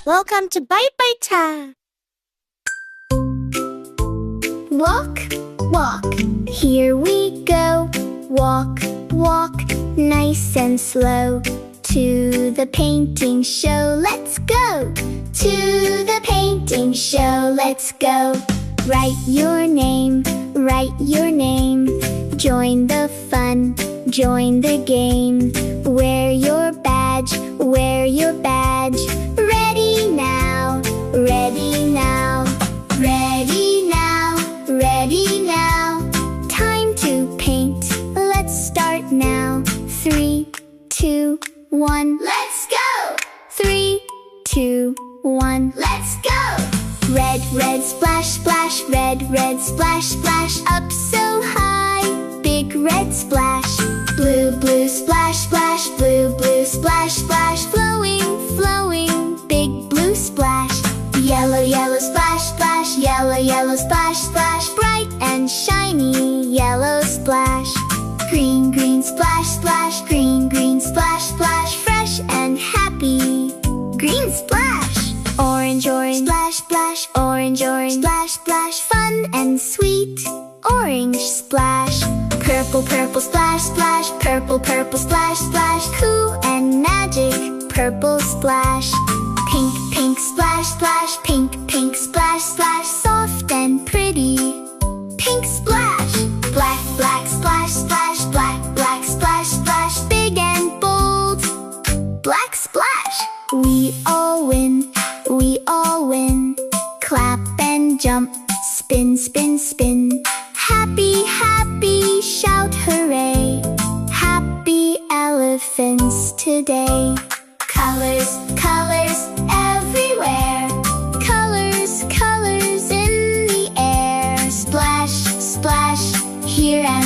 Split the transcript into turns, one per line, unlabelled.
Welcome to Bite Bite Time.
Walk, walk, here we go. Walk, walk, nice and slow. To the painting show, let's go. To the painting show, let's go. Write your name, write your name. Join the fun, join the game. Wear your badge, wear your badge. Ready now, ready now. Ready now, ready now. Time to paint, let's start now. 3, 2, 1, let's go! 3, 2, 1, let's go! Red, red, splash, splash, red, red, splash, splash. Up so high, big red splash. Blue, blue, splash, splash, blue, blue, splash, splash. Flowing, flowing, big blue splash. Yellow, yellow, splash, splash, yellow, yellow, splash, splash. Bright and shiny, yellow splash. Green, green, splash, splash, green, green, splash, splash. Fresh and happy, green splash. Orange, orange, splash, splash, orange, orange, splash, splash. Fun and sweet, orange splash. Purple, purple, splash, splash, purple, purple, splash, splash. Cool and magic, purple splash. Pink, pink, splash, splash, pink, pink, splash, splash. Soft and pretty, pink splash. Black, black, splash, splash, black, black, splash, splash. Big and bold, black splash. We all win, we all win. Clap and jump, spin, spin, spin. Happy, happy, shout hooray. Happy elephants today. Colors, colors everywhere. Colors, colors in the air. Splash, splash, here and